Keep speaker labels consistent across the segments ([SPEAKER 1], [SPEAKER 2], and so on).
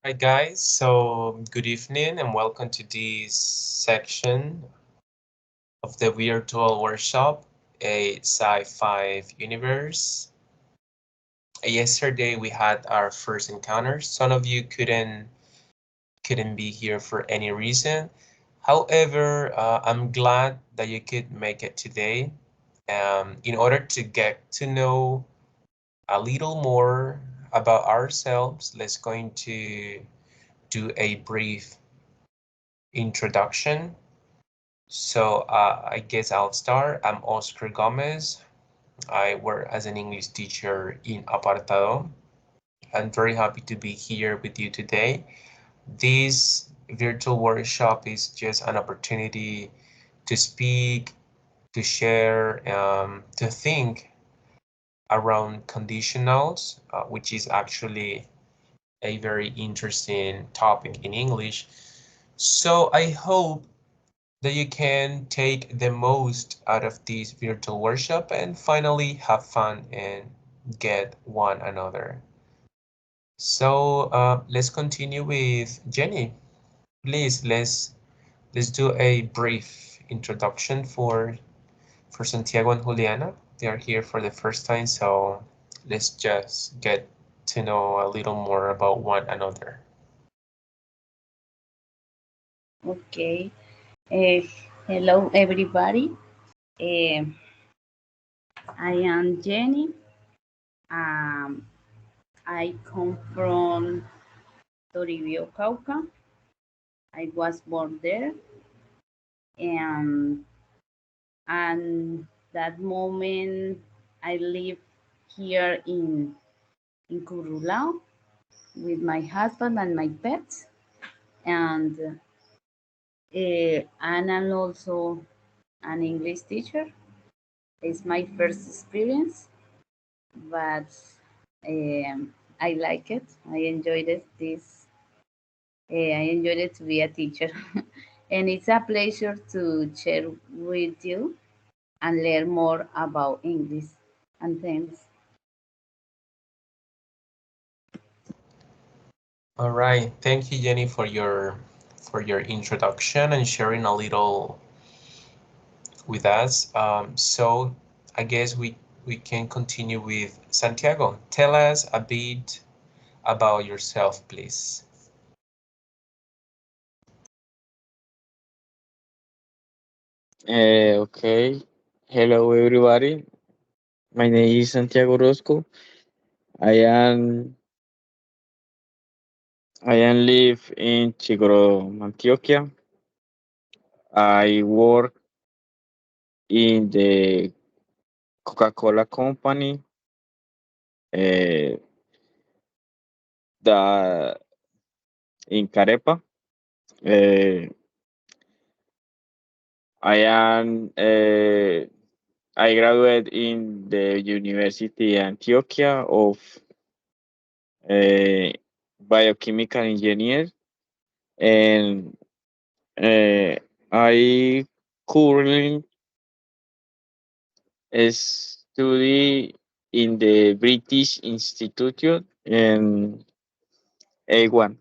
[SPEAKER 1] Hi guys, so good evening and welcome to this section of the virtual workshop, a sci-fi universe. Yesterday we had our first encounter. Some of you couldn't be here for any reason. However, I'm glad that you could make it today. In order to get to know a little more about ourselves, let's going to do a brief introduction. So I guess I'll start. I'm Oscar Gomez. I work as an English teacher in Apartado. I'm very happy to be here with you today. This virtual workshop is just an opportunity to speak, to share, to think around conditionals, which is actually a very interesting topic in English. So I hope that you can take the most out of this virtual workshop and finally have fun and get one another. So let's continue with Jenny. Please, let's do a brief introduction for Santiago and Juliana. They are here for the first time, so let's just get to know a little more about one another.
[SPEAKER 2] Okay. Uh, Hello, everybody. Uh, I am Jenny. Um, I come from Toribio, Cauca. I was born there, and that moment I live here in Curulao with my husband and my pets, and I'm also an English teacher. It's my first experience, but I like it. I enjoyed it. I enjoyed it to be a teacher, and it's a pleasure to share with you and learn more about English. And thanks.
[SPEAKER 1] All right, thank you, Jenny, for your introduction and sharing a little with us. So I guess we can continue with Santiago. Tell us a bit about yourself, please.
[SPEAKER 3] Okay. Hello, everybody. My name is Santiago Rosco. I am I am live in Chigoro, Antioquia. I work in the Coca-Cola company. Uh, the in Carepa. Uh, I am I graduated in the University Antioquia of uh, biochemical engineer, and uh, I currently study in the British Institute in A1.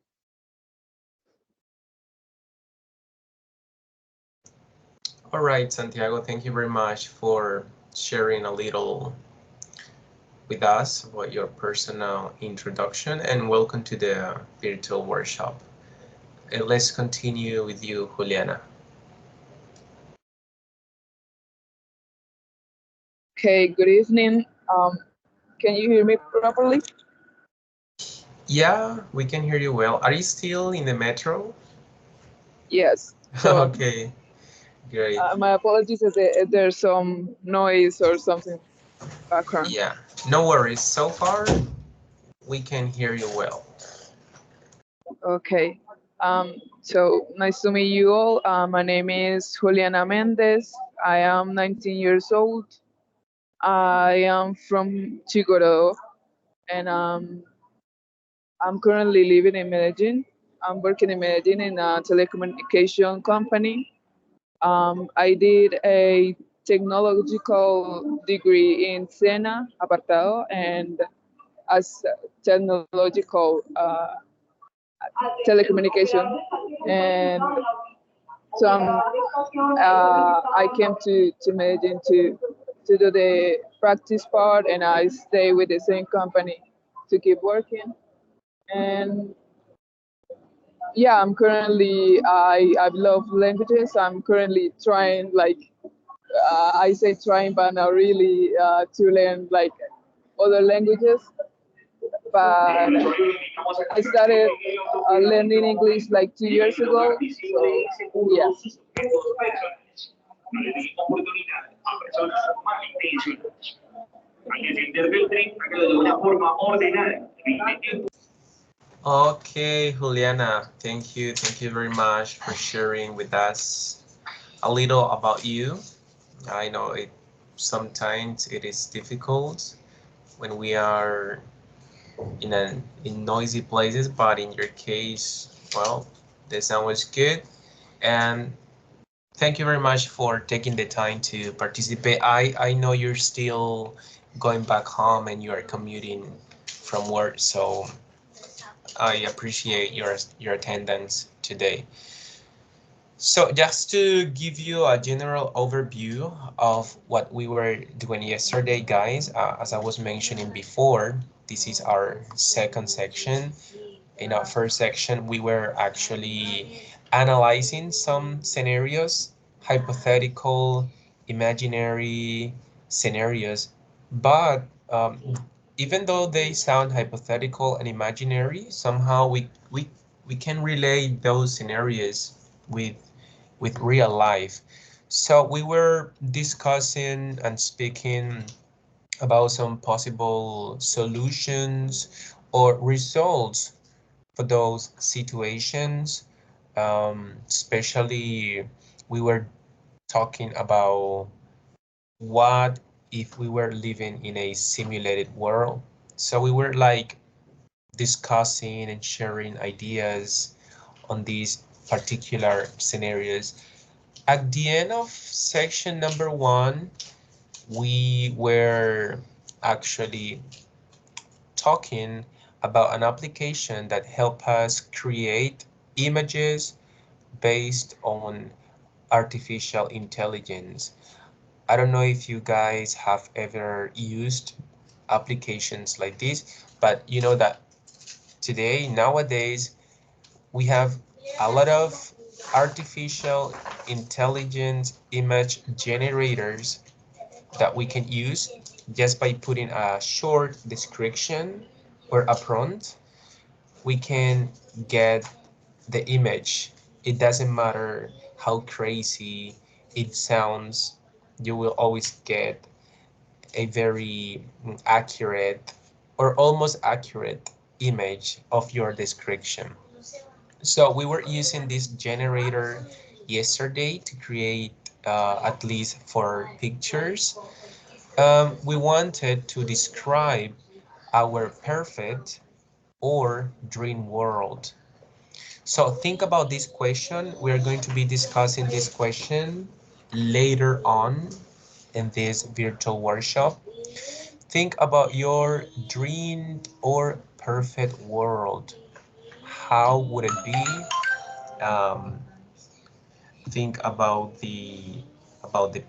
[SPEAKER 1] All right, Santiago, thank you very much for sharing a little with us about your personal introduction and welcome to the virtual workshop. And let's continue with you, Juliana.
[SPEAKER 4] Okay, good evening. Can you hear me properly?
[SPEAKER 1] Yeah, we can hear you well. Are you still in the metro?
[SPEAKER 4] Yes. So
[SPEAKER 1] Okay, great.
[SPEAKER 4] my apologies if there's some noise or something background.
[SPEAKER 1] Yeah, no worries. So far, we can hear you well.
[SPEAKER 4] Okay. So nice to meet you all. My name is Juliana Mendez. I am 19 years old. I am from Chigoro, and I'm currently living in Medellin. I'm working in Medellin in a telecommunication company. I did a technological degree in SENA, Apartado, and as technological telecommunication, and so I came to Medellin to do the practice part, and I stay with the same company to keep working. And yeah, I'm currently I love languages. I'm currently trying, like, I say trying, but not really, to learn like other languages. But I started learning English like 2 years ago. So yeah.
[SPEAKER 1] Okay, Juliana, thank you very much for sharing with us a little about you. I know it sometimes it is difficult when we are in noisy places, but in your case, well, the sound was good, and thank you very much for taking the time to participate. I know you're still going back home and you are commuting from work, so I appreciate your attendance today. So just to give you a general overview of what we were doing yesterday, guys, as I was mentioning before, this is our second section. In our first section, we were actually analyzing some scenarios, hypothetical, imaginary scenarios. But even though they sound hypothetical and imaginary, somehow we can relate those scenarios with real life. So we were discussing and speaking about some possible solutions or results for those situations. Especially, we were talking about what if we were living in a simulated world. So we were like discussing and sharing ideas on these particular scenarios. At the end of section number one, we were actually talking about an application that help us create images based on artificial intelligence. I don't know if you guys have ever used applications like this, but you know that today, nowadays, we have a lot of artificial intelligence image generators that we can use just by putting a short description or a prompt. We can get the image. It doesn't matter how crazy it sounds, you will always get a very accurate or almost accurate image of your description. So we were using this generator yesterday to create at least for pictures. We wanted to describe our perfect or dream world. So think about this question. We're going to be discussing this question later on in this virtual workshop. Think about your dream or perfect world. How would it be? Um, think about the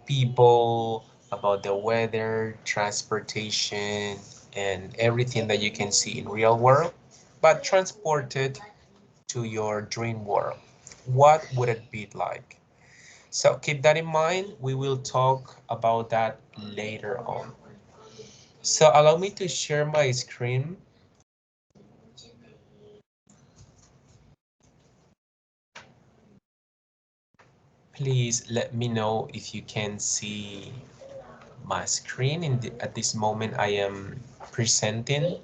[SPEAKER 1] people, about the weather, transportation, and everything that you can see in real world, but transported to your dream world. What would it be like? So keep that in mind. We will talk about that later on. So allow me to share my screen. Please let me know if you can see my screen. At this moment, I am presenting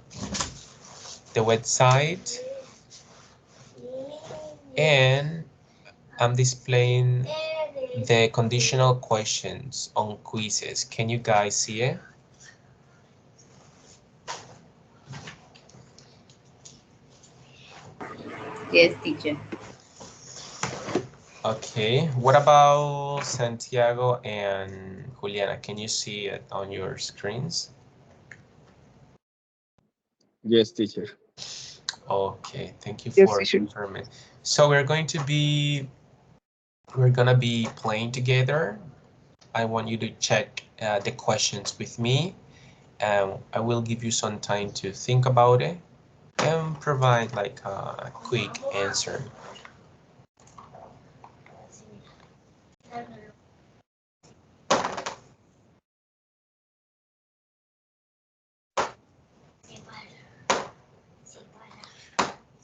[SPEAKER 1] the website and I'm displaying the conditional questions on quizzes. Can you guys see it?
[SPEAKER 2] Yes, teacher.
[SPEAKER 1] Okay, what about Santiago and Juliana? Can you see it on your screens?
[SPEAKER 3] Yes, teacher.
[SPEAKER 1] Okay, thank you
[SPEAKER 4] Yes,
[SPEAKER 1] for
[SPEAKER 4] teacher.
[SPEAKER 1] confirming. So we're gonna be playing together. I want you to check the questions with me. I will give you some time to think about it and provide like a quick answer.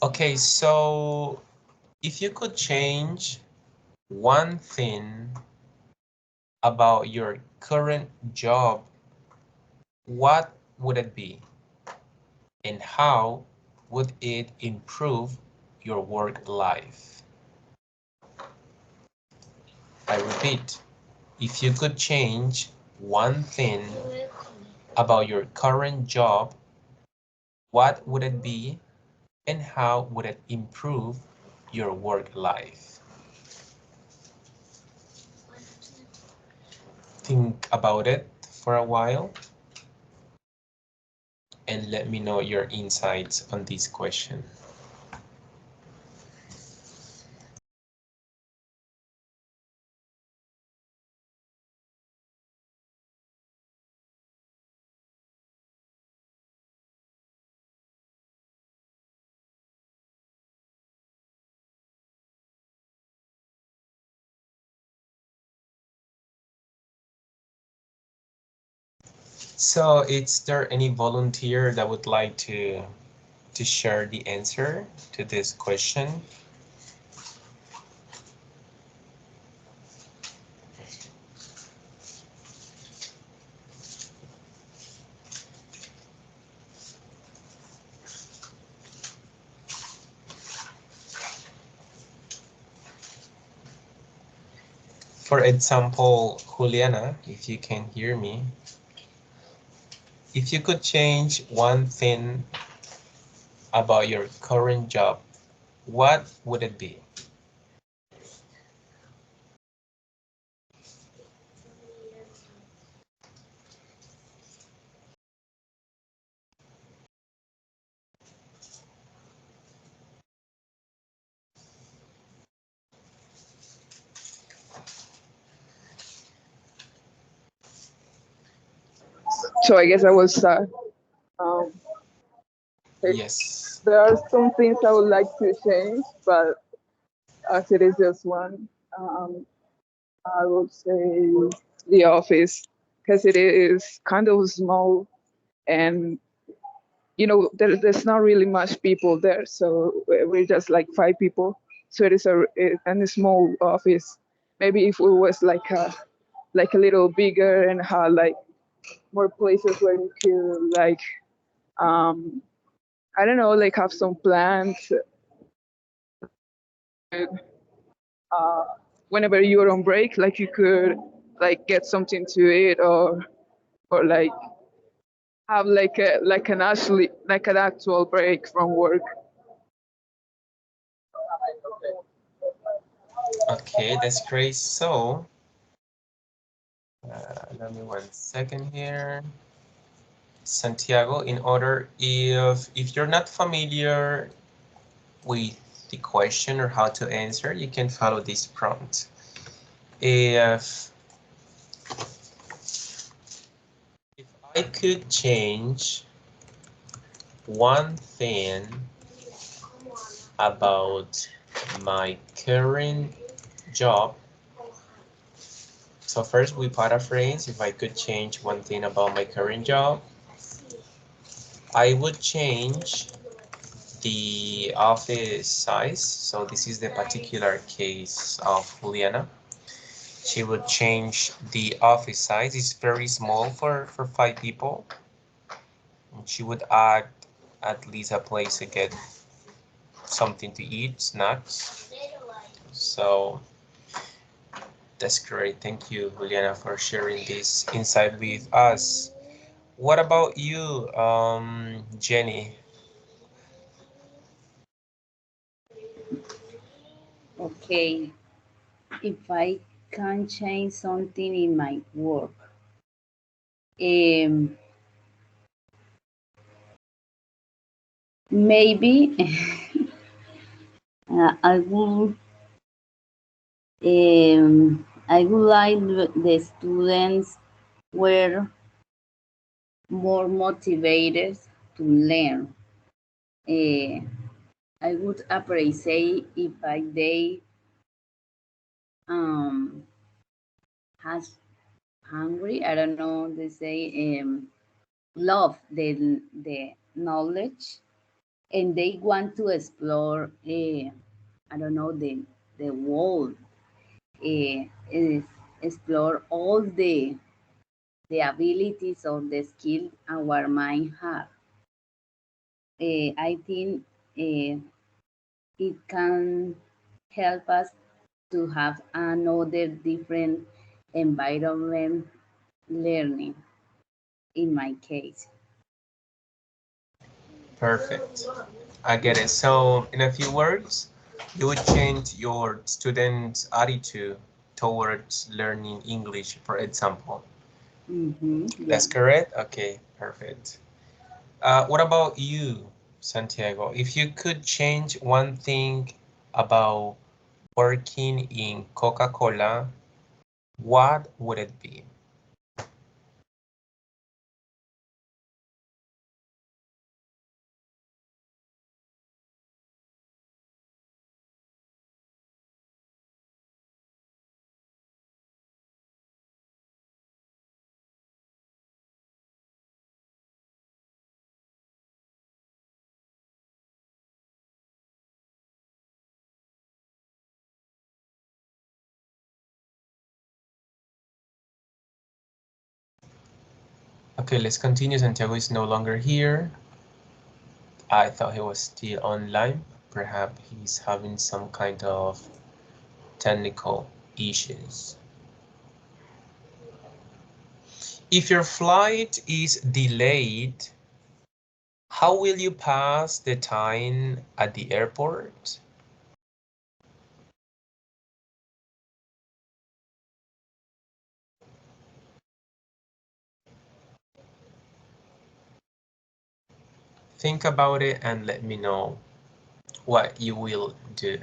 [SPEAKER 1] Okay, so if you could change one thing about your current job, what would it be? And how would it improve your work life? I repeat, if you could change one thing about your current job, what would it be and how would it improve your work life? Think about it for a while and let me know your insights on this question. So is there any volunteer that would like to share the answer to this question? For example, Juliana, if you can hear me, if you could change one thing about your current job, what would it be?
[SPEAKER 4] So I guess I will start. Um,
[SPEAKER 1] Yes.
[SPEAKER 4] there are some things I would like to change, but as it is just one, um, I would say the office because it is kind of small and there's not really much people there, so we're just like 5 people. So it is a small office. Maybe if it was like a little bigger and had like more places where you could like um I don't know, like have some plants, uh, whenever you're on break, like you could like get something to eat or like have like an actual break from work.
[SPEAKER 1] Okay, that's great. So, let me 1 second here. Santiago, in order, if you're not familiar with the question or how to answer, you can follow this prompt. If if I could change one thing about my current job, so first we paraphrase, if I could change one thing about my current job, I would change the office size. So this is the particular case of Juliana. She would change the office size. It's very small for 5 people. And she would add at least a place to get something to eat, snacks. So that's great. Thank you, Juliana, for sharing this insight with us. What about you, Jenny?
[SPEAKER 2] Okay, if I can change something in my work, um, Maybe I would like the students were more motivated to learn. Uh, I would appreciate if they um has hungry. I don't know. They say love the knowledge and they want to explore. I don't know the world. Is explore all the abilities or the skill our mind have. I think it can help us to have another different environment learning in my case.
[SPEAKER 1] Perfect. I get it. So, in a few words, you would change your students' attitude towards learning English, for example.
[SPEAKER 2] Yeah.
[SPEAKER 1] That's correct? Okay, perfect. What about you, Santiago? If you could change one thing about working in Coca-Cola, what would it be? Okay, let's continue. Santiago is no longer here. I thought he was still online. Perhaps he's having some kind of technical issues. If your flight is delayed, how will you pass the time at the airport? Think about it and let me know what you will do.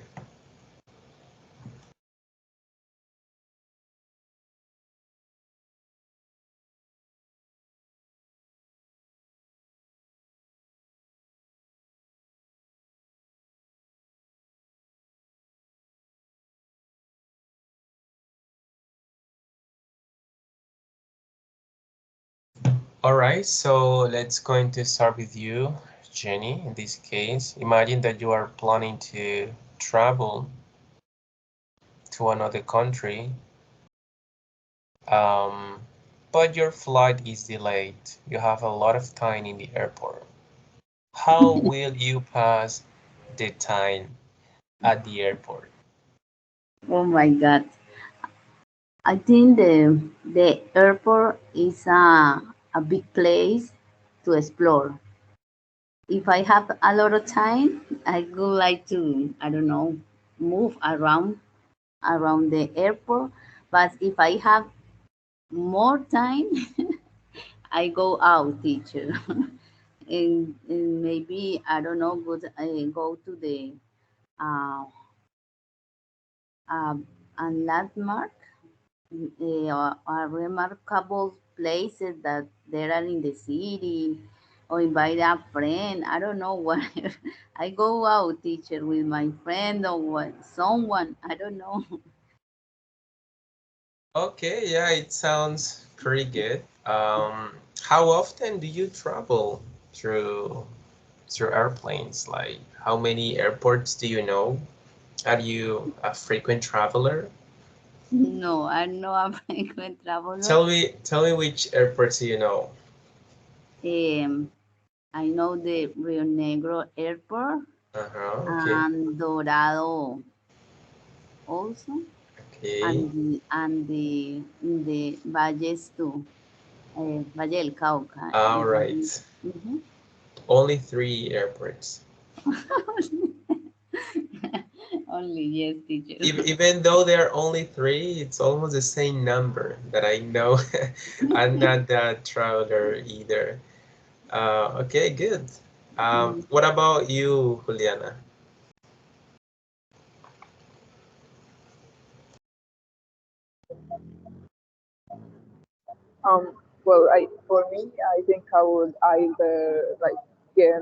[SPEAKER 1] All right, so let's going to start with you, Jenny. In this case, imagine that you are planning to travel to another country, um, but your flight is delayed. You have a lot of time in the airport. How will you pass the time at the airport?
[SPEAKER 2] Oh my God. I think the airport is a big place to explore. If I have a lot of time, I would like to, I don't know, move around the airport. But if I have more time, I go out, teacher, and maybe I don't know, but I go to the uh, uh, a landmark, remarkable places that there are in the city, or invite a friend. I don't know what. I go out, teacher, with my friend or what, someone. I don't know.
[SPEAKER 1] Okay, yeah, it sounds pretty good. How often do you travel through through airplanes? Like, how many airports do you know? Are you a frequent traveler?
[SPEAKER 2] No, I'm not a frequent traveler.
[SPEAKER 1] Tell me which airports do you know?
[SPEAKER 2] Um, I know the Rio Negro Airport
[SPEAKER 1] Uh-huh, okay,
[SPEAKER 2] and Dorado also,
[SPEAKER 1] okay.
[SPEAKER 2] and the Valles too, Valle del Cauca.
[SPEAKER 1] All right.
[SPEAKER 2] Mhm.
[SPEAKER 1] Only three airports.
[SPEAKER 2] Only yes, teacher.
[SPEAKER 1] Even though there are only three, it's almost the same number that I know. I'm not that traveler either. Okay, good. What about you, Juliana?
[SPEAKER 4] Well, for me, I think I would either like get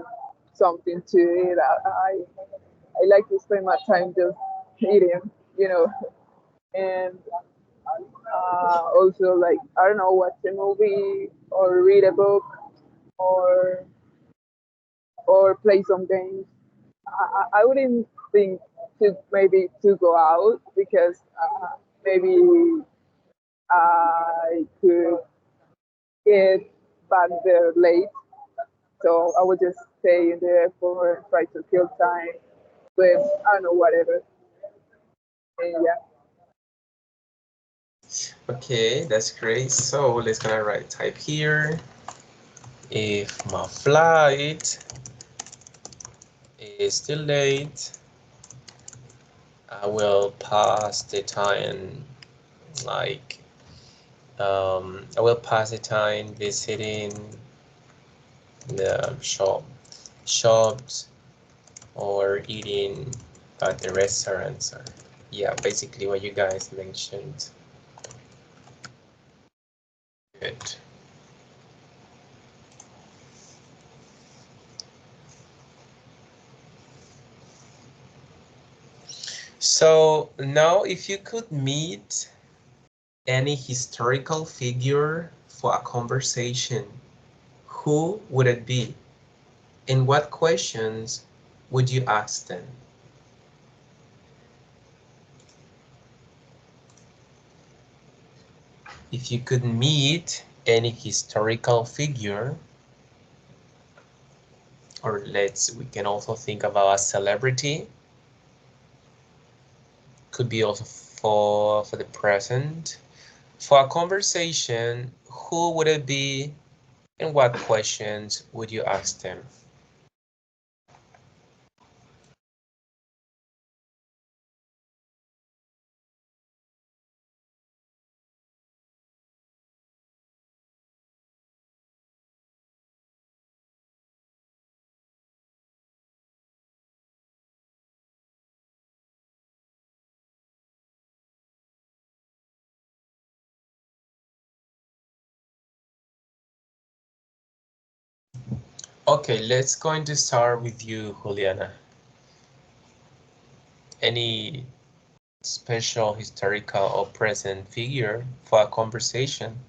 [SPEAKER 4] something to eat. I like to spend my time just eating, you know, and also like I don't know, watch a movie or read a book or play some games. I wouldn't think to maybe to go out because maybe I could get back there late. So I would just stay in there for try to kill time with I don't know whatever. And yeah,
[SPEAKER 1] Okay, that's great. So let's gonna write type here. If my flight is delayed, I will pass the time like I will pass the time visiting the shops or eating at the restaurants. Or, yeah, basically what you guys mentioned. Good. So now if you could meet any historical figure for a conversation, who would it be? And what questions would you ask them? If you could meet any historical figure, or we can also think about a celebrity, could be also for the present. For a conversation, who would it be and what questions would you ask them? Okay, let's going to start with you, Juliana. Any special historical or present figure for a conversation?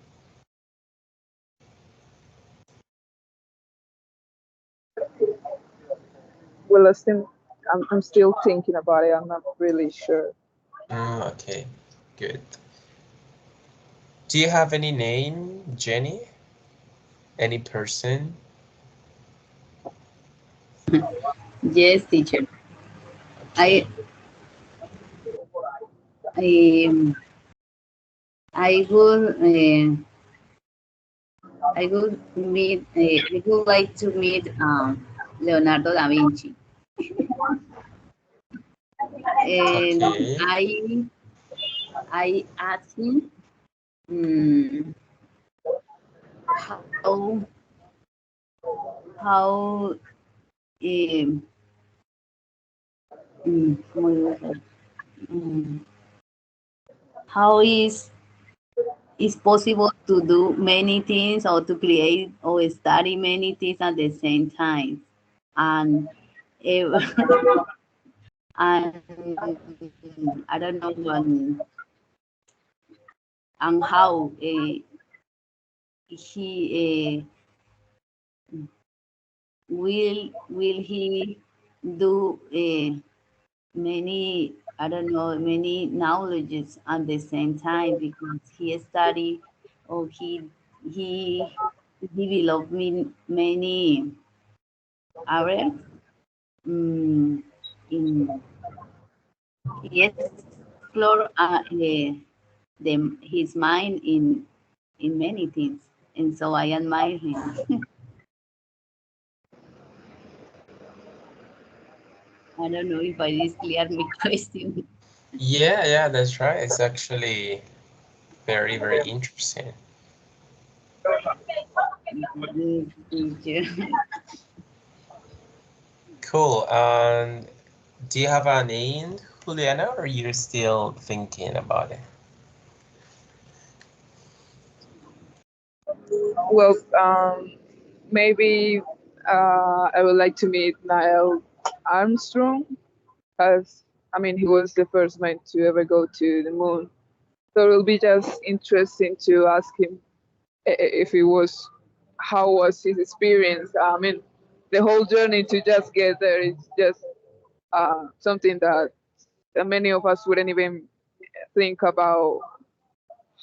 [SPEAKER 4] well, I'm still thinking about it. I'm not really sure.
[SPEAKER 1] Okay, good. Do you have any name, Jenny? Any person?
[SPEAKER 2] Yes, teacher. I
[SPEAKER 1] Okay,
[SPEAKER 2] I I would I would meet I would like to meet Leonardo da Vinci, and
[SPEAKER 1] okay,
[SPEAKER 2] I asked him um, how how um, ¿cómo digo eso? Um, how is possible to do many things or to create or study many things at the same time, and eh, and I don't know and how he will he do many I don't know many knowledges at the same time because he study or he developed many areas in he explore his mind in many things, and so I admire him. I don't know if I is clear my question.
[SPEAKER 1] yeah, that's right. It's actually very interesting.
[SPEAKER 2] This teacher.
[SPEAKER 1] Cool. And do you have a name, Juliana, or you're still thinking about it?
[SPEAKER 4] Well, maybe I would like to meet Neil Armstrong, as I mean, he was the first man to ever go to the moon. So it will be just interesting to ask him if it was, how was his experience. I mean, the whole journey to just get there is just something that many of us wouldn't even think about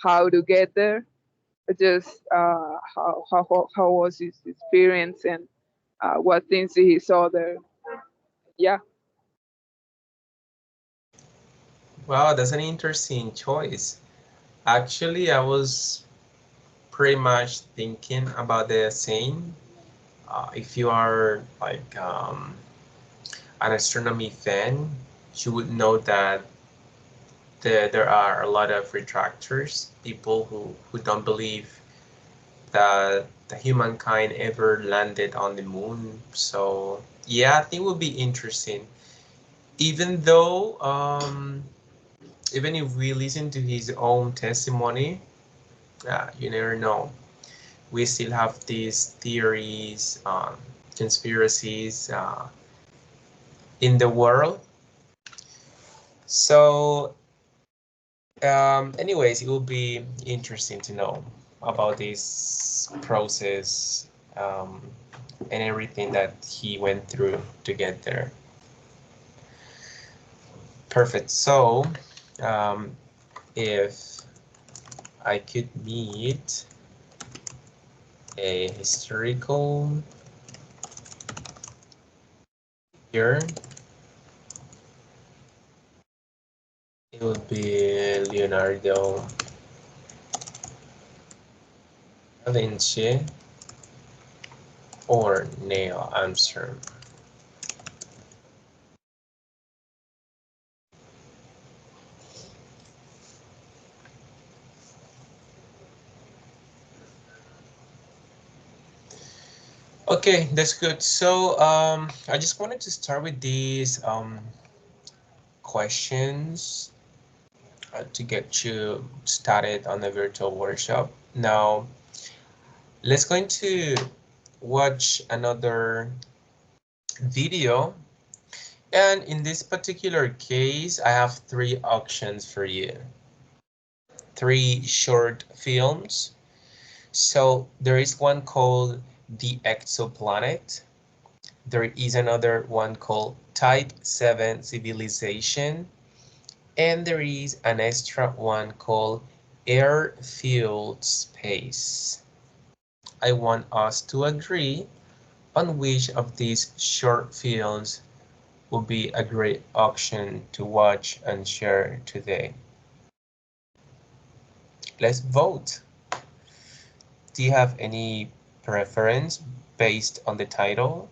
[SPEAKER 4] how to get there. Just how was his experience and what things he saw there. Yeah.
[SPEAKER 1] Wow, that's an interesting choice. Actually, I was pretty much thinking about the same. If you are like an astronomy fan, you would know that there are a lot of retractors, people who don't believe that the humankind ever landed on the moon. So yeah, I think it would be interesting. Even though, even if we listen to his own testimony, you never know. We still have these theories, conspiracies in the world. So, anyways, it will be interesting to know about this process, and everything that he went through to get there. Perfect. So, um, if I could meet a historical figure, it would be Leonardo da Vinci or Neil Armstrong. Okay, that's good. So I just wanted to start with these questions to get you started on the virtual workshop. Now, let's going to watch another video. And in this particular case, I have three options for you. Three short films. So there is one called The Exoplanet. There is another one called Type 7 Civilization. And there is an extra one called Air-Fueled Space. I want us to agree on which of these short films would be a great option to watch and share today. Let's vote. Do you have any preference based on the title?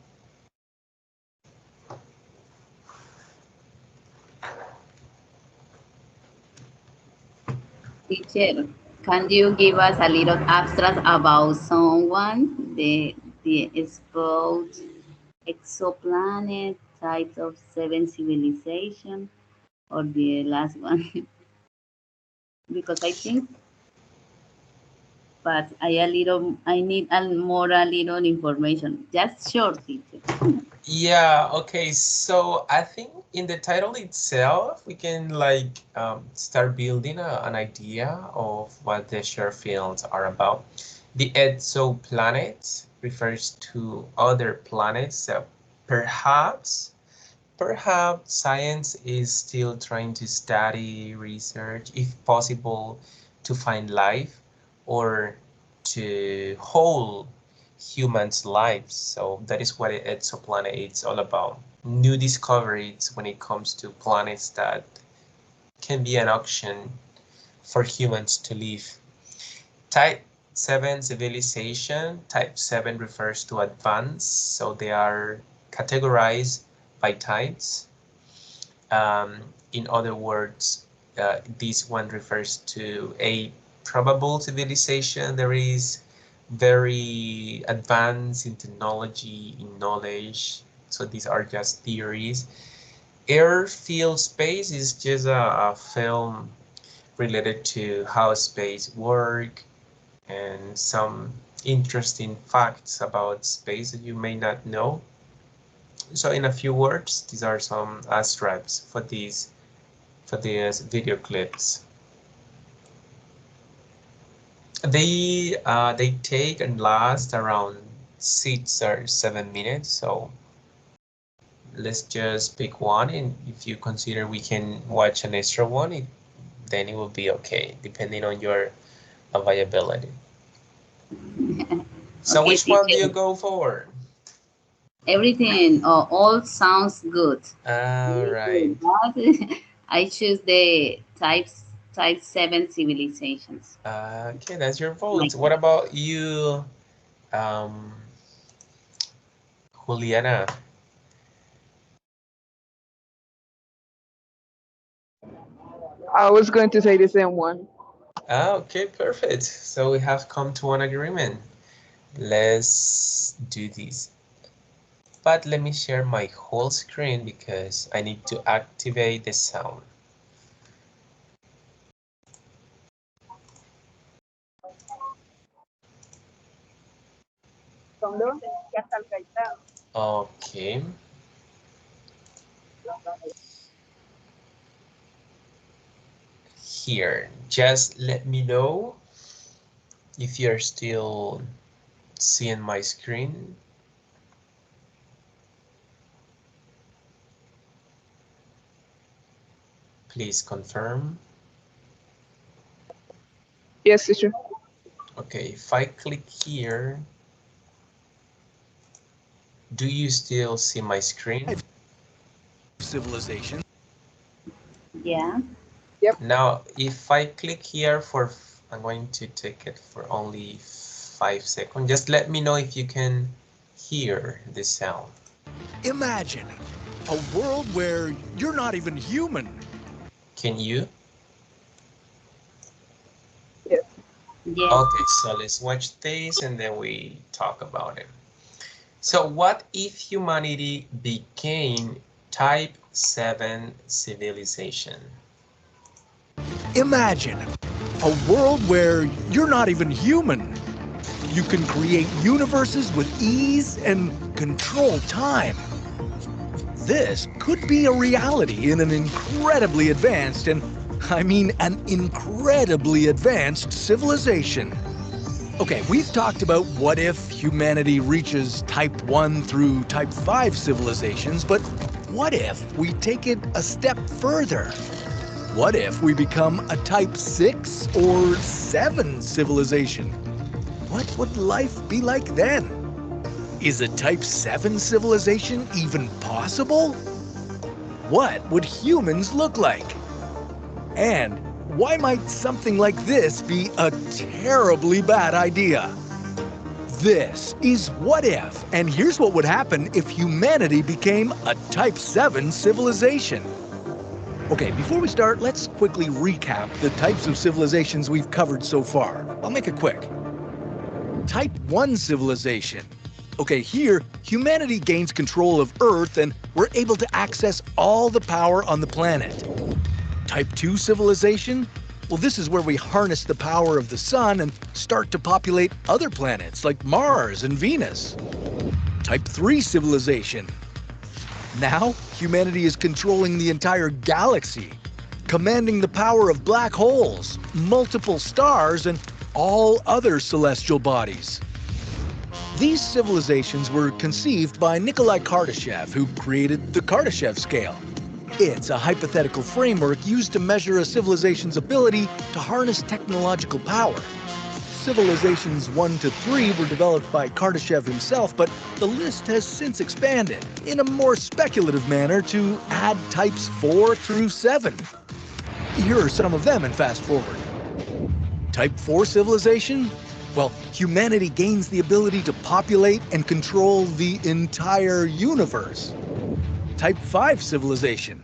[SPEAKER 2] Teacher, can you give us a little abstract about someone, the explode exoplanet, types of seven civilization, or the last one? Because I think, but I need a little information. Just short, teacher.
[SPEAKER 1] Yeah, okay. So I think in the title itself, we can like start building an idea of what the short films are about. The exoplanet refers to other planets that perhaps science is still trying to study, research, if possible, to find life or to hold humans' lives. So that is what exoplanet is all about. New discoveries when it comes to planets that can be an option for humans to live. Type 7 civilization. Type 7 refers to advanced, so they are categorized by types. In other words, this one refers to a probable civilization. There is very advanced in technology, in knowledge, So these are just theories. Air, Field, Space is just a film related to how space work and some interesting facts about space that you may not know. So in a few words, these are some abstracts for these video clips. They take and last around 6 or 7 minutes. So let's just pick one, and if you consider we can watch an extra one, then it will be okay, depending on your availability. So
[SPEAKER 2] Okay,
[SPEAKER 1] which one do you
[SPEAKER 2] teacher.
[SPEAKER 1] go for?
[SPEAKER 2] Everything all sounds good.
[SPEAKER 1] All
[SPEAKER 2] Very
[SPEAKER 1] right.
[SPEAKER 2] good. But I choose the type 7 civilizations.
[SPEAKER 1] Okay, that's your
[SPEAKER 2] My
[SPEAKER 1] vote. What about you, um, Juliana?
[SPEAKER 4] I was going to say the same one.
[SPEAKER 1] Okay, perfect. So we have come to an agreement. Let's do this. But let me share my whole screen because I need to activate the sound. Okay, here. Just let me know if you're still seeing my screen. Please confirm.
[SPEAKER 4] Yes, teacher.
[SPEAKER 1] Okay, if I click here, do you still see my screen?
[SPEAKER 5] Civilization.
[SPEAKER 2] Yeah.
[SPEAKER 4] Yep.
[SPEAKER 1] Now, if I click here I'm going to take it for only 5 seconds. Just let me know if you can hear the sound.
[SPEAKER 5] Imagine a world where you're not even human.
[SPEAKER 1] Can you?
[SPEAKER 4] Yes.
[SPEAKER 2] Yes.
[SPEAKER 1] Okay, so let's watch this and then we talk about it. So what if humanity became type 7 civilization?
[SPEAKER 5] Imagine a world where you're not even human. You can create universes with ease and control time. This could be a reality in an incredibly advanced, and I mean an incredibly advanced civilization. Okay, we've talked about what if humanity reaches type 1 through type 5 civilizations, but what if we take it a step further? What if we become a type 6 or 7 civilization? What would life be like then? Is a type 7 civilization even possible? What would humans look like? And why might something like this be a terribly bad idea? This is What If, and here's what would happen if humanity became a Type 7 civilization. Okay, before we start, let's quickly recap the types of civilizations we've covered so far. I'll make it quick. Type 1 civilization. Okay, here, humanity gains control of Earth and we're able to access all the power on the planet. Type 2 civilization? Well, this is where we harness the power of the sun and start to populate other planets like Mars and Venus. Type 3 civilization. Now, humanity is controlling the entire galaxy, commanding the power of black holes, multiple stars, and all other celestial bodies. These civilizations were conceived by Nikolai Kardashev, who created the Kardashev scale. It's a hypothetical framework used to measure a civilization's ability to harness technological power. Civilizations 1 to 3 were developed by Kardashev himself, but the list has since expanded in a more speculative manner to add types 4 through 7. Here are some of them in Fast Forward. Type 4 civilization? Well, humanity gains the ability to populate and control the entire universe. Type 5 civilization.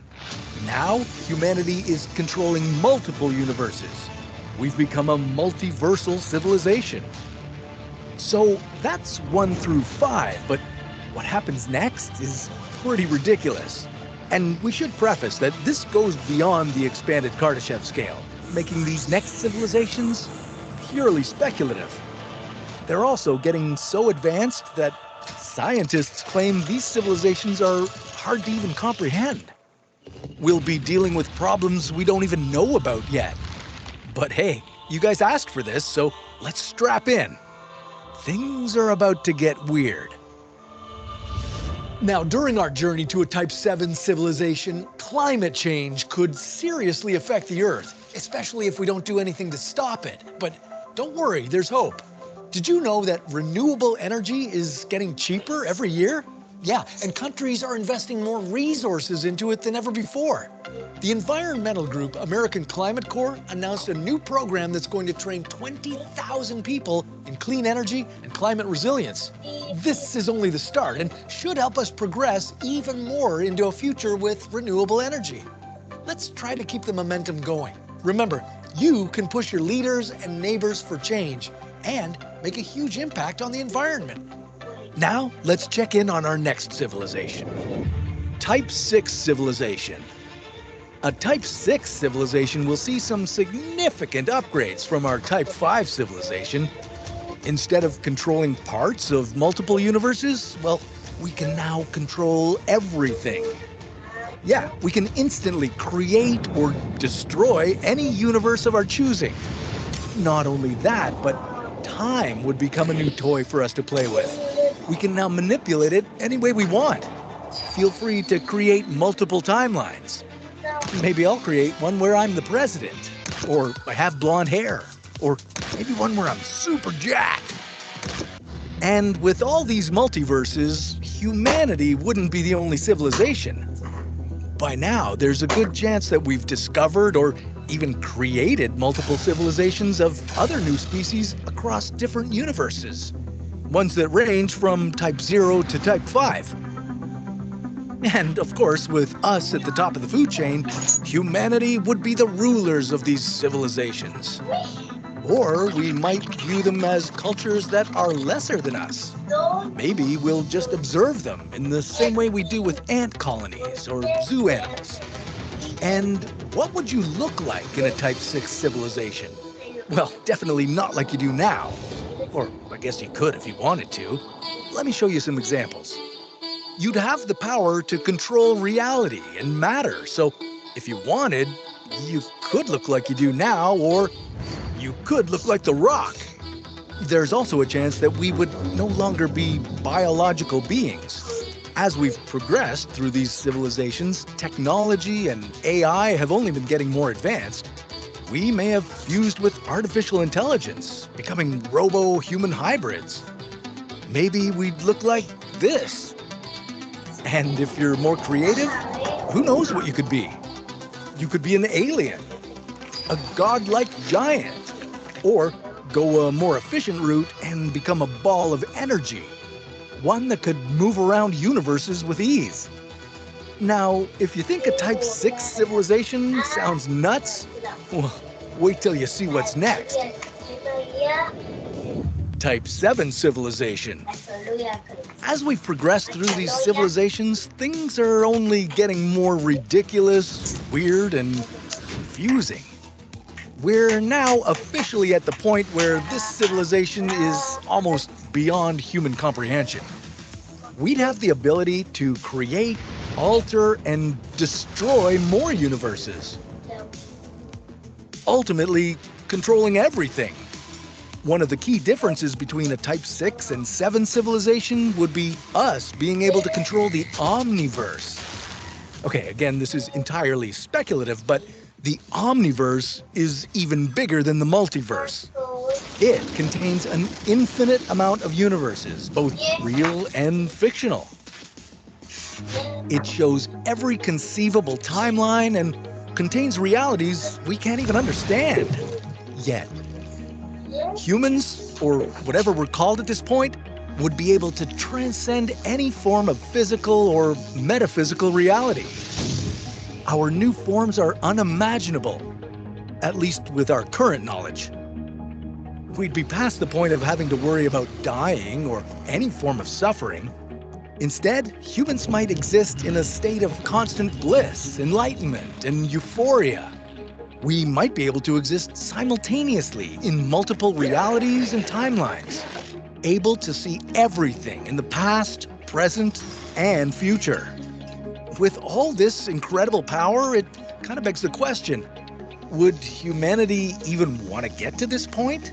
[SPEAKER 5] Now, humanity is controlling multiple universes. We've become a multiversal civilization. So that's 1 through 5, but What happens next is pretty ridiculous. And we should preface that this goes beyond the expanded Kardashev scale, making these next civilizations purely speculative. They're also getting so advanced that scientists claim these civilizations are hard to even comprehend. We'll be dealing with problems we don't even know about yet. But hey, you guys asked for this, so let's strap in. Things are about to get weird. Now, during our journey to a Type 7 civilization, climate change could seriously affect the Earth, especially if we don't do anything to stop it. But don't worry, there's hope. Did you know that renewable energy is getting cheaper every year? Yeah, and countries are investing more resources into it than ever before. The environmental group American Climate Corps announced a new program that's going to train 20,000 people in clean energy and climate resilience. This is only the start and should help us progress even more into a future with renewable energy. Let's try to keep the momentum going. Remember, you can push your leaders and neighbors for change and make a huge impact on the environment. Now, let's check in on our next civilization. Type 6 civilization. A Type 6 civilization will see some significant upgrades from our Type 5 civilization. Instead of controlling parts of multiple universes, well, we can now control everything. Yeah, we can instantly create or destroy any universe of our choosing. Not only that, but time would become a new toy for us to play with. We can now manipulate it any way we want. Feel free to create multiple timelines. Maybe I'll create one where I'm the president, or I have blonde hair, or maybe one where I'm super jacked. And with all these multiverses, humanity wouldn't be the only civilization. By now, there's a good chance that we've discovered or even created multiple civilizations of other new species across different universes. Ones that range from Type 0 to Type 5. And of course, with us at the top of the food chain, humanity would be the rulers of these civilizations. Or we might view them as cultures that are lesser than us. Maybe we'll just observe them in the same way we do with ant colonies or zoo animals. And what would you look like in a Type 6 civilization? Well, definitely not like you do now. Or I guess you could if you wanted to. Let me show you some examples. You'd have the power to control reality and matter, so if you wanted, you could look like you do now, or you could look like The Rock. There's also a chance that we would no longer be biological beings. As we've progressed through these civilizations, technology and AI have only been getting more advanced. We may have fused with artificial intelligence, becoming robo-human hybrids. Maybe we'd look like this. And if you're more creative, who knows what you could be? You could be an alien, a godlike giant, or go a more efficient route and become a ball of energy, one that could move around universes with ease. Now, if you think a Type 6 civilization sounds nuts, well, wait till you see what's next. Type 7 civilization. As we've progressed through these civilizations, things are only getting more ridiculous, weird, and confusing. We're now officially at the point where this civilization is almost beyond human comprehension. We'd have the ability to create, alter, and destroy more universes. Ultimately, controlling everything. One of the key differences between a Type 6 and 7 civilization would be us being able to control the omniverse. Okay, again, this is entirely speculative, but the omniverse is even bigger than the multiverse. It contains an infinite amount of universes, both real and fictional. It shows every conceivable timeline and contains realities we can't even understand yet. Humans, or whatever we're called at this point, would be able to transcend any form of physical or metaphysical reality. Our new forms are unimaginable, at least with our current knowledge. We'd be past the point of having to worry about dying or any form of suffering. Instead, humans might exist in a state of constant bliss, enlightenment, and euphoria. We might be able to exist simultaneously in multiple realities and timelines, able to see everything in the past, present, and future. With all this incredible power, it kind of begs the question, would humanity even want to get to this point?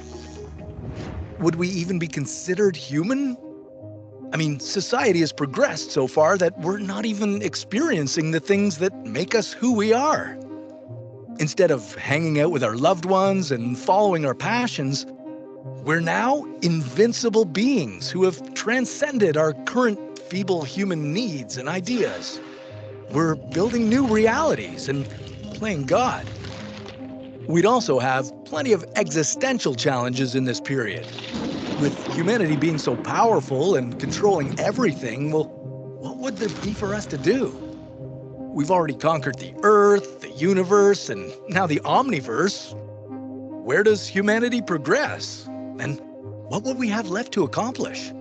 [SPEAKER 5] Would we even be considered human? I mean, society has progressed so far that we're not even experiencing the things that make us who we are. Instead of hanging out with our loved ones and following our passions, we're now invincible beings who have transcended our current feeble human needs and ideas. We're building new realities and playing God. We'd also have plenty of existential challenges in this period. With humanity being so powerful and controlling everything, well, what would there be for us to do? We've already conquered the Earth, the universe, and now the omniverse. Where does humanity progress? And what would we have left to accomplish?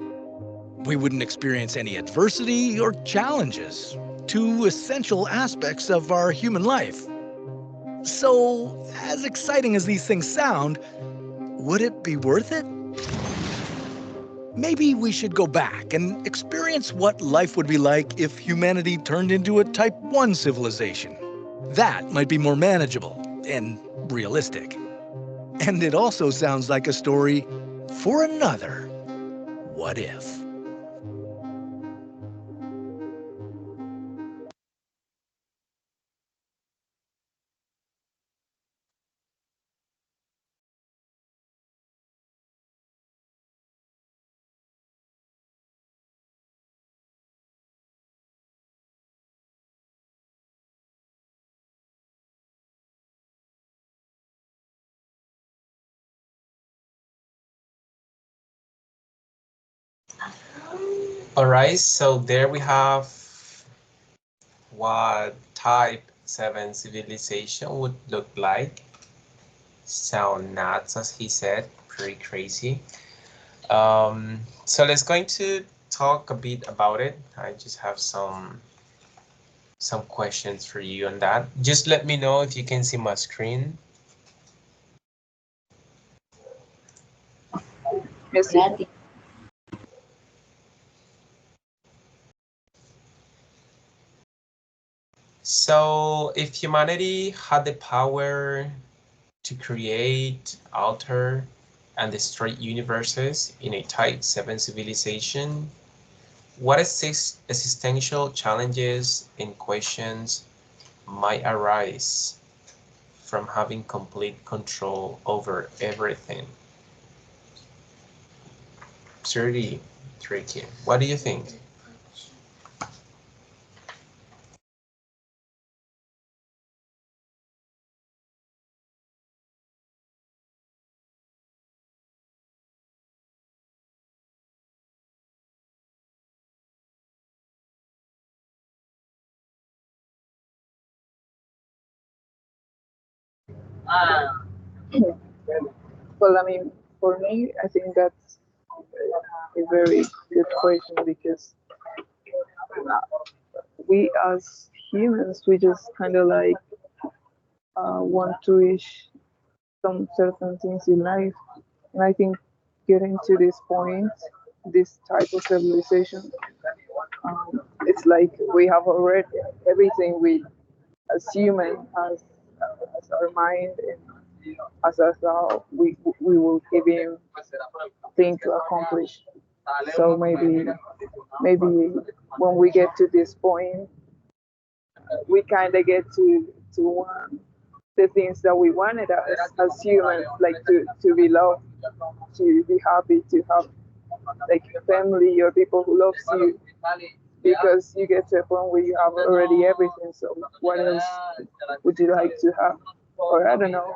[SPEAKER 5] We wouldn't experience any adversity or challenges, two essential aspects of our human life. So, as exciting as these things sound, would it be worth it? Maybe we should go back and experience what life would be like if humanity turned into a Type 1 civilization. That might be more manageable and realistic. And it also sounds like a story for another What If.
[SPEAKER 1] All right, so there we have what type 7 civilization would look like. Sound nuts, as he said, pretty crazy. So let's going to talk a bit about it. I just have some questions for you on that. Just let me know if you can see my screen.
[SPEAKER 4] Yes.
[SPEAKER 2] Gratis.
[SPEAKER 1] So if humanity had the power to create, alter, and destroy universes in a Type 7 civilization, what existential challenges and questions might arise from having complete control over everything? Pretty tricky. What do you think?
[SPEAKER 4] Well, I mean, for me, I think that's a very good question because we as humans, we just kind of like want to reach some certain things in life. And I think getting to this point, this type of civilization, it's like we have already everything we as human as our mind and as how we will even think to accomplish. So maybe when we get to this point, we kind of get to want the things that we wanted as humans, like to be loved, to be happy, to have like family or people who loves you, because you get to a point where you have already everything. So what else would you like to have? Or I don't know.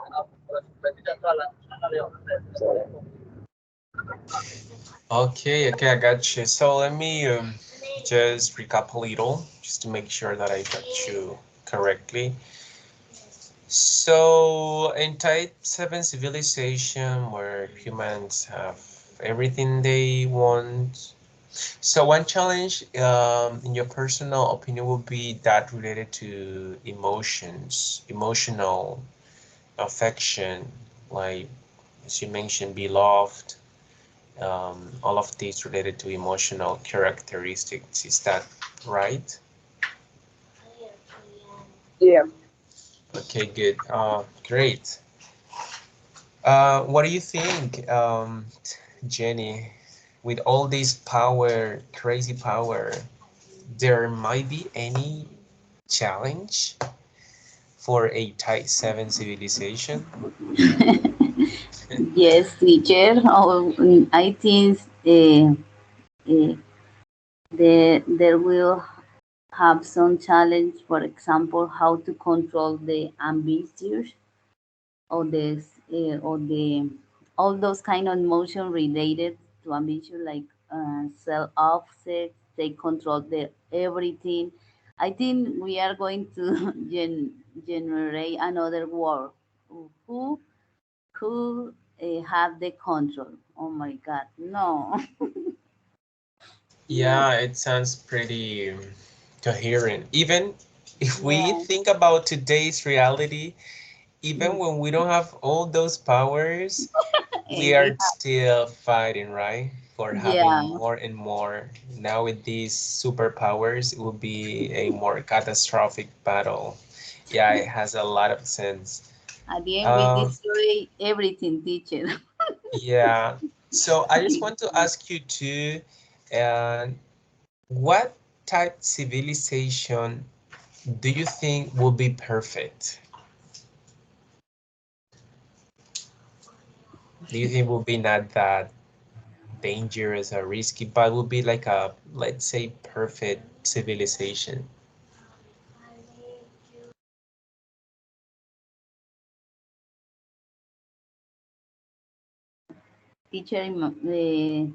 [SPEAKER 4] So,
[SPEAKER 1] Okay, I got you. So let me just recap a little, just to make sure that I got you correctly. So in Type 7 civilization, where humans have everything they want, So one challenge, in your personal opinion, would be that related to emotions, emotional affection, like as you mentioned, beloved, all of these related to emotional characteristics. Is that right?
[SPEAKER 4] Yeah.
[SPEAKER 1] Okay, good. Great. What do you think, Jenny? With all this power, crazy power, there might be any challenge for a Type 7 civilization?
[SPEAKER 2] Yes, teacher. Oh, I think uh, there will have some challenge. For example, how to control the ambitions or the all those kind of emotion related to ambition, like self offset, take control the everything. I think we are going to generate another war. Who who have the control? Oh my God, no.
[SPEAKER 1] Yeah, it sounds pretty coherent. Even if we
[SPEAKER 2] Yeah,
[SPEAKER 1] think about today's reality, even
[SPEAKER 2] mm,
[SPEAKER 1] when we don't have all those powers, we
[SPEAKER 2] and we
[SPEAKER 1] are still fighting, right? For having
[SPEAKER 2] yeah.
[SPEAKER 1] more and more. Now with these superpowers, it will be a more catastrophic battle. Yeah, it has a lot of sense.
[SPEAKER 2] At the end, we
[SPEAKER 1] Um,
[SPEAKER 2] destroy everything, teacher.
[SPEAKER 1] yeah. So I just want to ask you too, and what type civilization do you think will be perfect? Do you think will be not that dangerous or risky, but will be like a, let's say, perfect civilization?
[SPEAKER 2] Teacher, in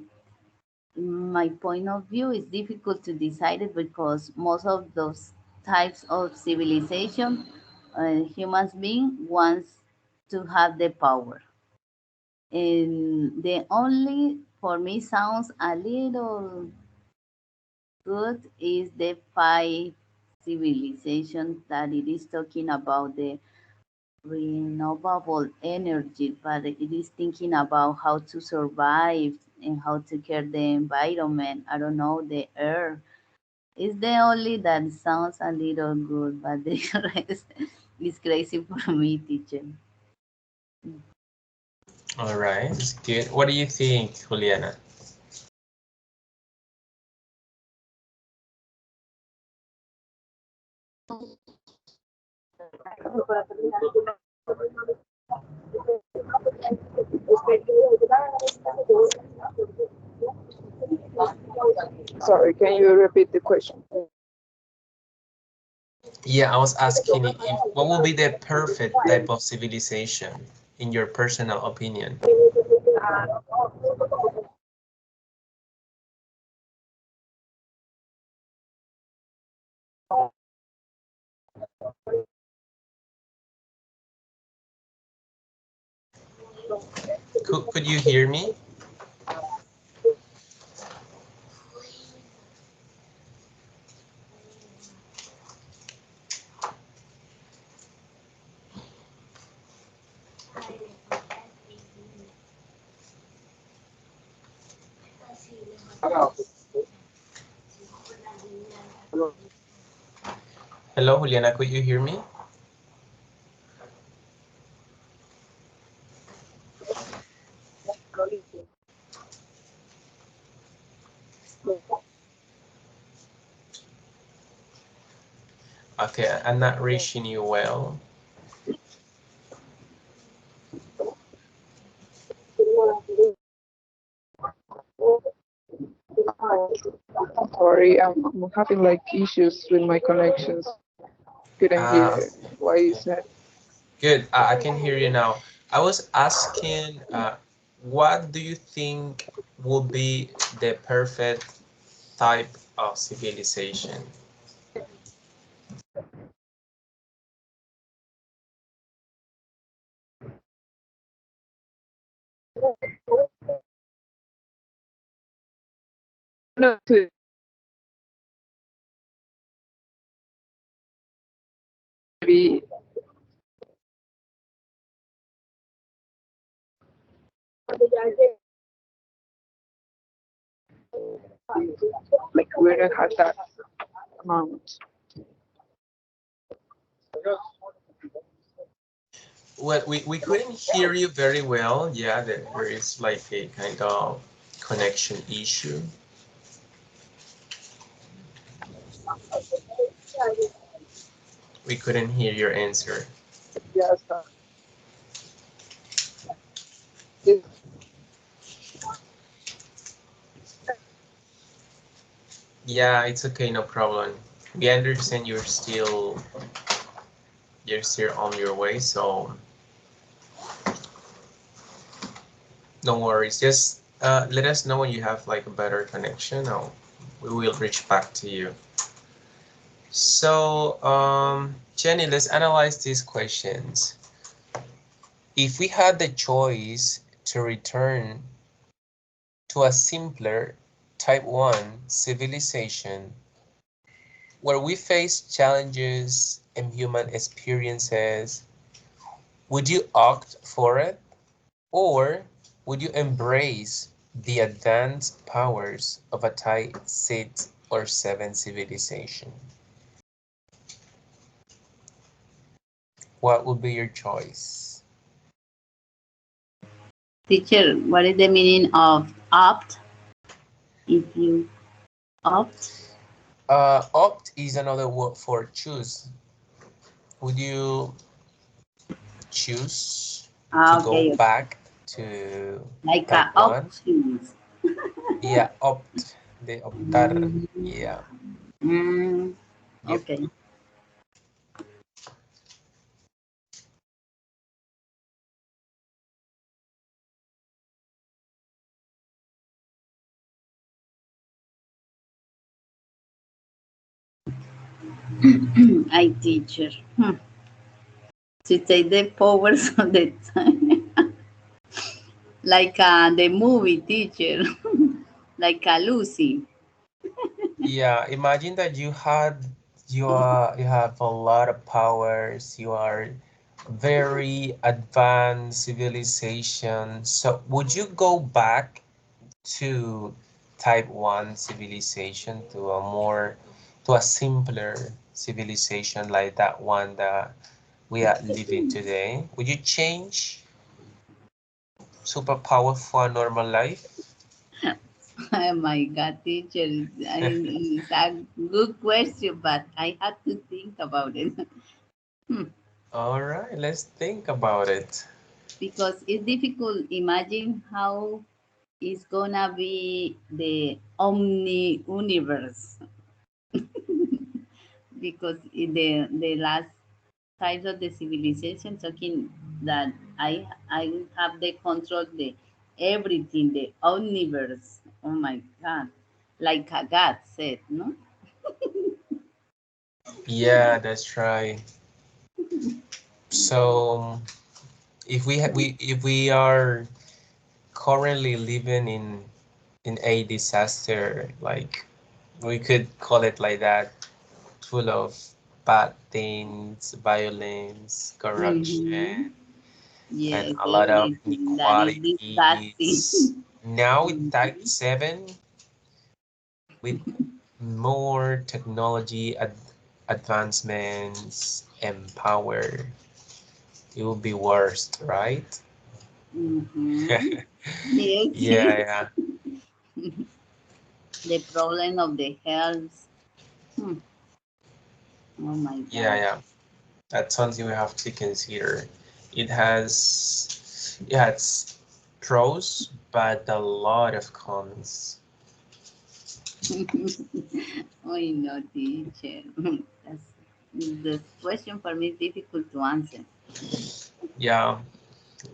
[SPEAKER 2] my point of view, it's difficult to decide it because most of those types of civilization, humans being wants to have the power. And the only, for me, sounds a little good is the five civilizations that it is talking about the renewable energy, but it is thinking about how to survive and how to care the environment. I don't know, the air. It's the only that sounds a little good, but the rest is crazy for me, teacher.
[SPEAKER 1] All right, it's good. What do you think, Juliana?
[SPEAKER 4] Sorry, can you repeat the question?
[SPEAKER 1] Yeah, I was asking if what will be the perfect type of civilization in your personal opinion? Could you hear me? Hello, Juliana, could you hear me? Okay, I'm not reaching you well.
[SPEAKER 4] Sorry, I'm having like issues with my connections. Couldn't
[SPEAKER 1] Ah,
[SPEAKER 4] hear what you
[SPEAKER 1] okay.
[SPEAKER 4] said.
[SPEAKER 1] Good. I can hear you now. I was asking, what do you think would be the perfect type of civilization?
[SPEAKER 4] No, maybe like we don't have that amount.
[SPEAKER 1] Well, we couldn't hear you very well. Yeah, there is like a kind of connection issue. We couldn't hear your answer.
[SPEAKER 4] Yes.
[SPEAKER 1] Yeah, it's okay, no problem. We understand you're still on your way, so no worries. Just let us know when you have like a better connection, or we will reach back to you. So, Jenny, let's analyze these questions. If we had the choice to return to a simpler type 1 civilization where we face challenges and human experiences, would you opt for it? Or would you embrace the advanced powers of a type 6 or 7 civilization? What would be your choice?
[SPEAKER 2] Teacher, what is the meaning of opt? If you opt,
[SPEAKER 1] Opt is another word for choose. Would you choose to go
[SPEAKER 2] okay,
[SPEAKER 1] back to
[SPEAKER 2] like
[SPEAKER 1] type 1?
[SPEAKER 2] options.
[SPEAKER 1] Yeah, opt. De optar.
[SPEAKER 2] Mm,
[SPEAKER 1] Yeah.
[SPEAKER 2] mm,
[SPEAKER 1] Yep.
[SPEAKER 2] okay. I teacher. To take the powers of the time, like the movie teacher, like Lucy.
[SPEAKER 1] Yeah, imagine that you have a lot of powers, you are very advanced civilization. So would you go back to type 1 civilization to a simpler civilization like that one that we are living today? Would you change superpower for a normal life?
[SPEAKER 2] Oh my God, teacher, it's a good question, but I had to think about it. Hmm,
[SPEAKER 1] All right, let's think about it.
[SPEAKER 2] because it's difficult. Imagine how it's gonna be the omni universe, because in the last types of the civilization talking that I have the control the everything the universe. Oh my God, like a God said, no?
[SPEAKER 1] Yeah, that's right. So if we are currently living in a disaster, like we could call it like that, full of bad things, violence,
[SPEAKER 2] Mm-hmm.
[SPEAKER 1] corruption, and
[SPEAKER 2] Yes,
[SPEAKER 1] a lot of
[SPEAKER 2] everything that is
[SPEAKER 1] inequalities.
[SPEAKER 2] disgusting.
[SPEAKER 1] Now with type
[SPEAKER 2] Mhm.
[SPEAKER 1] 7, with more technology advancements and power, it will be worst, right?
[SPEAKER 2] Mm-hmm. Yes,
[SPEAKER 1] Yeah,
[SPEAKER 2] yes.
[SPEAKER 1] yeah,
[SPEAKER 2] The problem of the health. Hmm. Oh my
[SPEAKER 1] yeah,
[SPEAKER 2] God.
[SPEAKER 1] yeah. That's something we have to consider. It has pros, but a lot of cons.
[SPEAKER 2] Oh, no, teacher. That's the question for me is difficult to answer.
[SPEAKER 1] Yeah,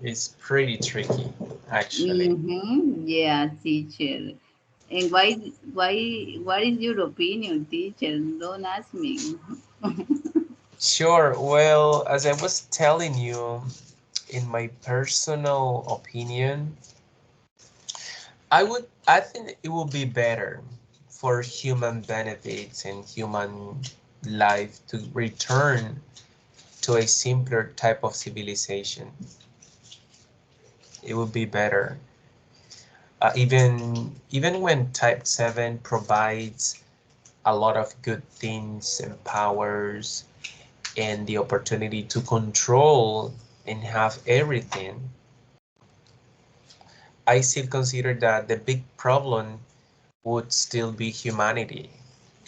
[SPEAKER 1] it's pretty tricky, actually.
[SPEAKER 2] Mm-hmm. Yeah, teacher. And what is your opinion, teacher? Don't ask me.
[SPEAKER 1] Sure. Well, as I was telling you, in my personal opinion, I think it would be better. for human benefits and human life to return to a simpler type of civilization. It would be better. Even when Type 7 provides a lot of good things and powers and the opportunity to control and have everything, I still consider that the big problem would still be humanity,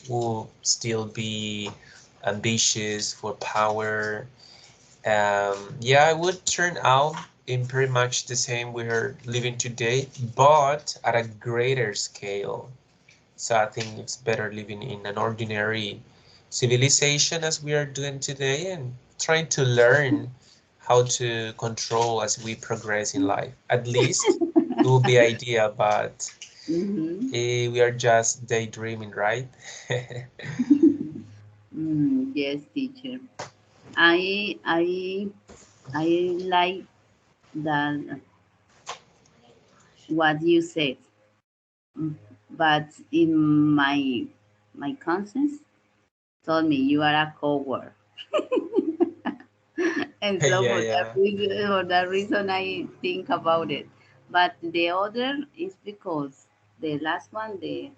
[SPEAKER 1] would still be ambitious for power. Yeah, it would turn out in pretty much the same we're living today, but at a greater scale. So I think it's better living in an ordinary civilization as we are doing today and trying to learn how to control as we progress in life. At least it will be idea, but
[SPEAKER 2] Mm-hmm.
[SPEAKER 1] we are just daydreaming, right?
[SPEAKER 2] Yes, teacher. I like that what you said, Mm, but in my conscience told me you are a coward, and so
[SPEAKER 1] Yeah, yeah.
[SPEAKER 2] for that reason I think about it. But the other is because the last one, the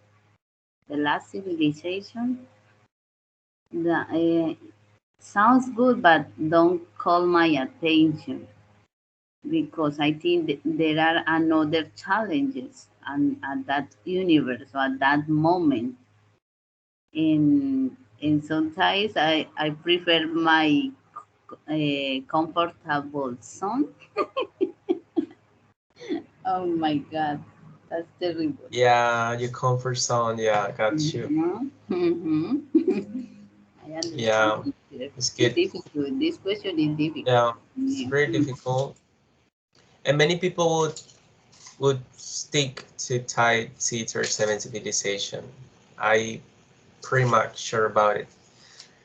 [SPEAKER 2] last civilization, the sounds good, but don't call my attention because I think there are another challenges and at that universe or at that moment. And sometimes I prefer my comfortable zone. Oh my God, that's terrible.
[SPEAKER 1] Yeah, your comfort zone. Yeah, got you.
[SPEAKER 2] Mhm, mhm. I understand.
[SPEAKER 1] Yeah,
[SPEAKER 2] Teacher.
[SPEAKER 1] it's
[SPEAKER 2] It's
[SPEAKER 1] good.
[SPEAKER 2] difficult. This question is difficult.
[SPEAKER 1] Yeah, it's very difficult. And many people would stick to Type 6 or 7 civilization. I pretty much sure about it.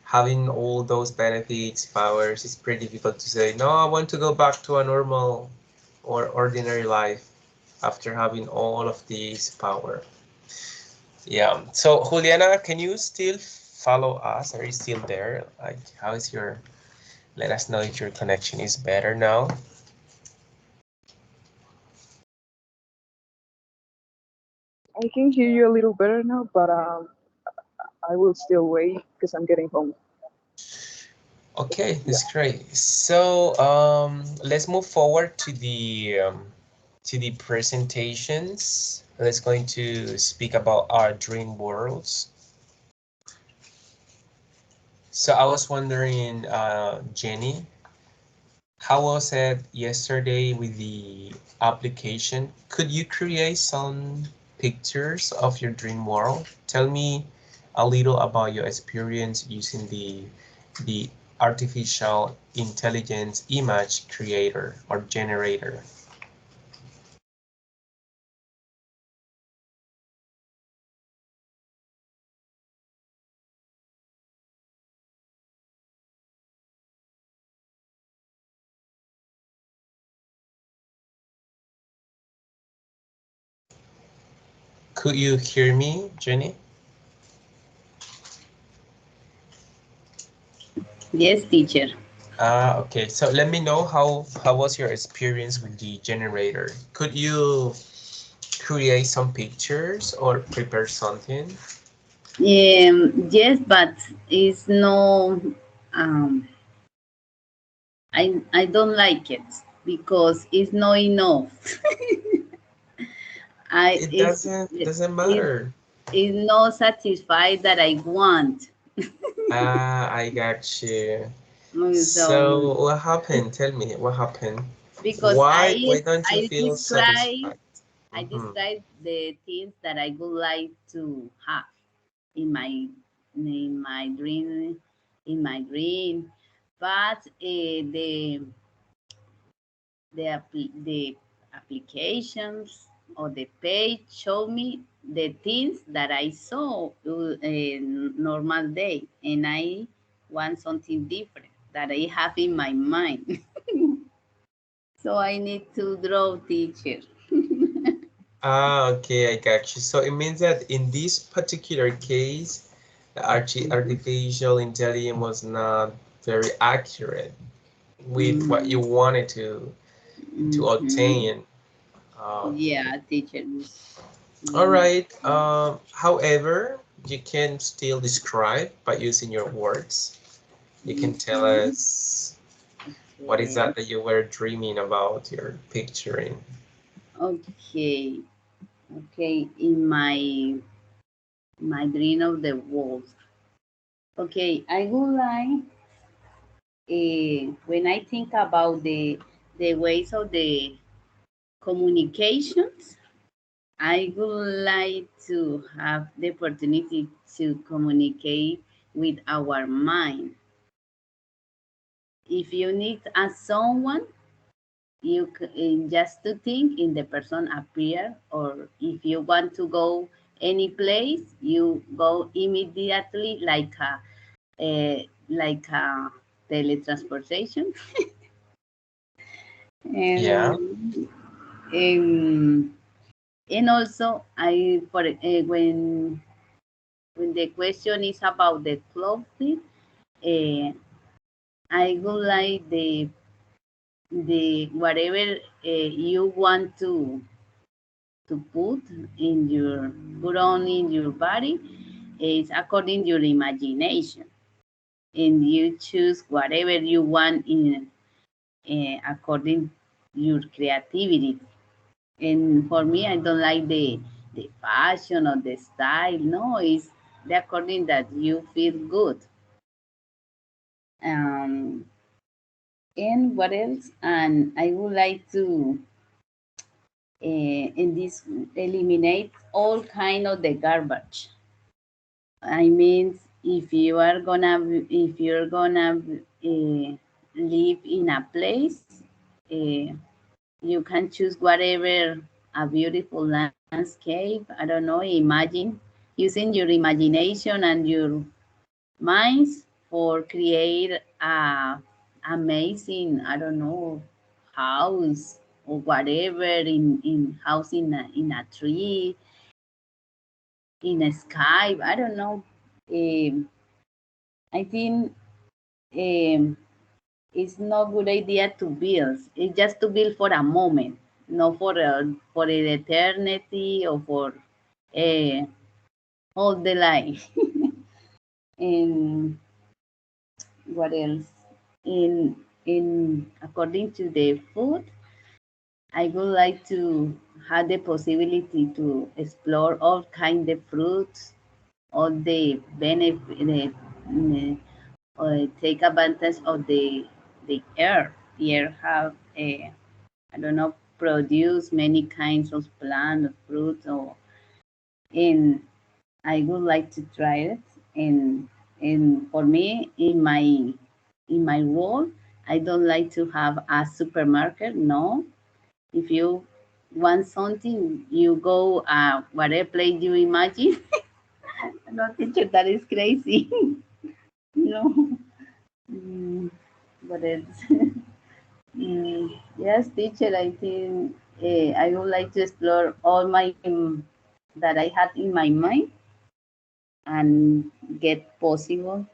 [SPEAKER 1] Having all those benefits, powers, it's pretty difficult to say, no, I want to go back to a normal or ordinary life after having all of these power. Yeah. So Juliana, can you still follow us? Are you still there? Like, how is your? Let us know if your connection is better now.
[SPEAKER 4] I can hear you a little better now, but I will still wait because I'm getting home.
[SPEAKER 1] Okay,
[SPEAKER 4] Yeah.
[SPEAKER 1] that's great. So let's move forward to the presentations. Let's going to speak about our dream worlds. So I was wondering, Jenny, how was it yesterday with the application? Could you create some pictures of your dream world? Tell me a little about your experience using the artificial intelligence image creator or generator. Could you hear me, Jenny?
[SPEAKER 2] Yes, teacher.
[SPEAKER 1] Okay. So let me know how was your experience with the generator? Could you create some pictures or prepare something?
[SPEAKER 2] Yes, but it's no. Um, I don't like it because it's not enough. I
[SPEAKER 1] It doesn't
[SPEAKER 2] it
[SPEAKER 1] matter.
[SPEAKER 2] is not satisfied that I want.
[SPEAKER 1] Ah, I got you.
[SPEAKER 2] So
[SPEAKER 1] So what happened? Tell me what happened.
[SPEAKER 2] because
[SPEAKER 1] Why don't you
[SPEAKER 2] I
[SPEAKER 1] feel
[SPEAKER 2] describe
[SPEAKER 1] satisfied?
[SPEAKER 2] I
[SPEAKER 1] Mm-hmm.
[SPEAKER 2] describe the things that I would like to have in my in my dream in my dream, but the applications or the page show me the things that I saw in normal day, and I want something different that I have in my mind. So I need to draw, teacher.
[SPEAKER 1] Ah, okay, I got you. So it means that in this particular case, the artificial intelligence was not very accurate with what you
[SPEAKER 2] Mm-hmm.
[SPEAKER 1] wanted to
[SPEAKER 2] Mm-hmm.
[SPEAKER 1] obtain. Uh,
[SPEAKER 2] Yeah, teacher.
[SPEAKER 1] all
[SPEAKER 2] Yeah.
[SPEAKER 1] right. However, you can still describe by using your words. You can tell
[SPEAKER 2] Mm-hmm.
[SPEAKER 1] us what is
[SPEAKER 2] Okay.
[SPEAKER 1] that you were dreaming about, you're picturing.
[SPEAKER 2] Okay. Okay. In my dream of the world. Okay, I would like when I think about the ways of the communications, I would like to have the opportunity to communicate with our mind. If you need a someone, just to think in the person appear, or if you want to go any place, you go immediately like a teletransportation.
[SPEAKER 1] Yeah,
[SPEAKER 2] And and also I for when the question is about the clothing, uh, I would like the whatever you want to put on in your body is according your imagination, and you choose whatever you want in according your creativity. And for me, I don't like the fashion or the style. No, it's the according that you feel good. Um, and what else? And I would like to in this eliminate all kind of the garbage. I mean, if you're gonna live in a place, uh, you can choose whatever a beautiful landscape. I don't know. Imagine using your imagination and your minds for create a amazing. I don't know, house or whatever in house in a tree in a sky. I don't know. Um, I think um, it's not good idea to build. It's just to build for a moment, not for an eternity or for uh, all the life. And what else? In according to the food, I would like to have the possibility to explore all kind of fruits, all the benefit, take advantage of the air. The air have a I don't know produce many kinds of plant, fruits, or and I would like to try it. And for me, in my world, I don't like to have a supermarket. No, if you want something, you go whatever place you imagine. No, teacher, that is crazy. No. Mm, but it's yes, teacher. I think I would like to explore all my that I had in my mind and get possible.